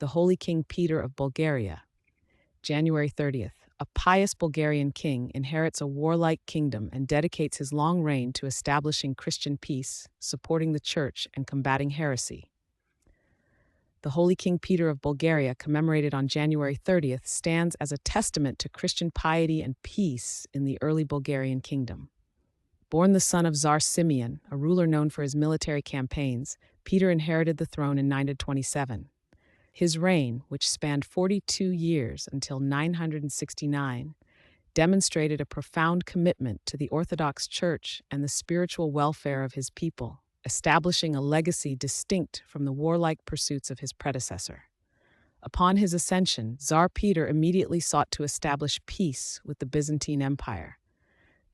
the Holy King Peter of Bulgaria. January 30th. A pious Bulgarian king inherits a warlike kingdom and dedicates his long reign to establishing Christian peace, supporting the church, and combating heresy. The Holy King Peter of Bulgaria, commemorated on January 30th, stands as a testament to Christian piety and peace in the early Bulgarian kingdom. Born the son of Tsar Simeon, a ruler known for his military campaigns, Peter inherited the throne in 927. His reign, which spanned 42 years until 969, demonstrated a profound commitment to the Orthodox Church and the spiritual welfare of his people, establishing a legacy distinct from the warlike pursuits of his predecessor. Upon his ascension, Tsar Peter immediately sought to establish peace with the Byzantine Empire.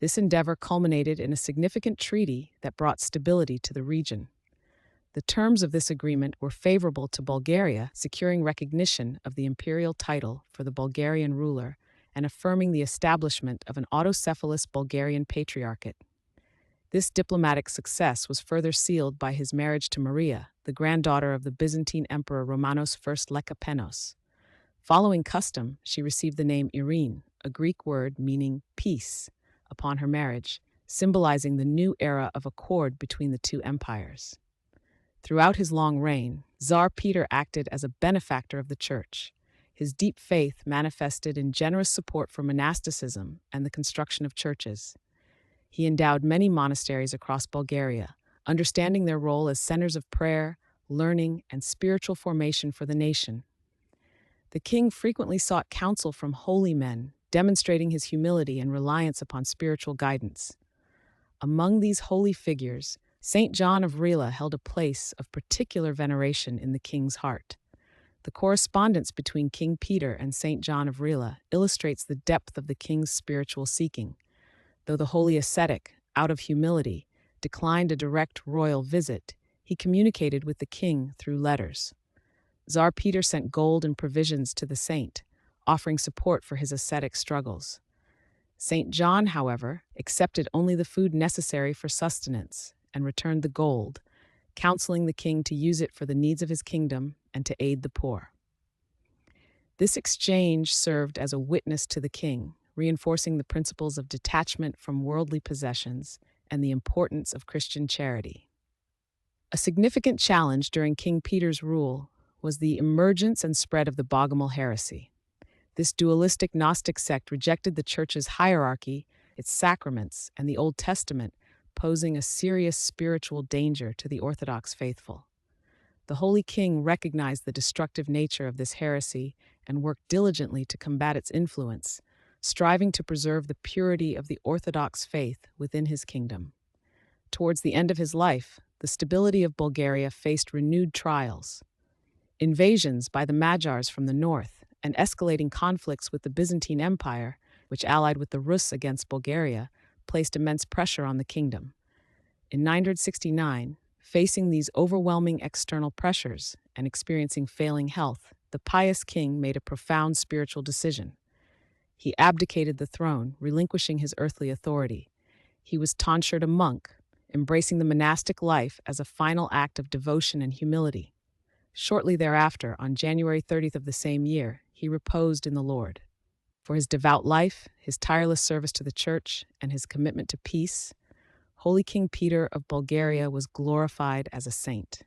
This endeavor culminated in a significant treaty that brought stability to the region. The terms of this agreement were favorable to Bulgaria, securing recognition of the imperial title for the Bulgarian ruler and affirming the establishment of an autocephalous Bulgarian patriarchate. This diplomatic success was further sealed by his marriage to Maria, the granddaughter of the Byzantine Emperor Romanos I Lekapenos. Following custom, she received the name Irene, a Greek word meaning peace, upon her marriage, symbolizing the new era of accord between the two empires. Throughout his long reign, Tsar Peter acted as a benefactor of the Church. His deep faith manifested in generous support for monasticism and the construction of churches. He endowed many monasteries across Bulgaria, understanding their role as centers of prayer, learning, and spiritual formation for the nation. The king frequently sought counsel from holy men, demonstrating his humility and reliance upon spiritual guidance. Among these holy figures, Saint John of Rila held a place of particular veneration in the king's heart. The correspondence between King Peter and Saint John of Rila illustrates the depth of the king's spiritual seeking. Though the holy ascetic, out of humility, declined a direct royal visit, he communicated with the king through letters. Tsar Peter sent gold and provisions to the saint, offering support for his ascetic struggles. Saint John, however, accepted only the food necessary for sustenance and returned the gold, counseling the king to use it for the needs of his kingdom and to aid the poor. This exchange served as a witness to the king, reinforcing the principles of detachment from worldly possessions and the importance of Christian charity. A significant challenge during King Peter's rule was the emergence and spread of the Bogomil heresy. This dualistic Gnostic sect rejected the Church's hierarchy, its sacraments, and the Old Testament, posing a serious spiritual danger to the Orthodox faithful. The Holy King recognized the destructive nature of this heresy and worked diligently to combat its influence, striving to preserve the purity of the Orthodox faith within his kingdom. Towards the end of his life, the stability of Bulgaria faced renewed trials. Invasions by the Magyars from the north and escalating conflicts with the Byzantine Empire, which allied with the Rus against Bulgaria, placed immense pressure on the kingdom. In 969, facing these overwhelming external pressures and experiencing failing health, the pious king made a profound spiritual decision. He abdicated the throne, relinquishing his earthly authority. He was tonsured a monk, embracing the monastic life as a final act of devotion and humility. Shortly thereafter, on January 30th of the same year, he reposed in the Lord. For his devout life, his tireless service to the Church, and his commitment to peace, Holy King Peter of Bulgaria was glorified as a saint.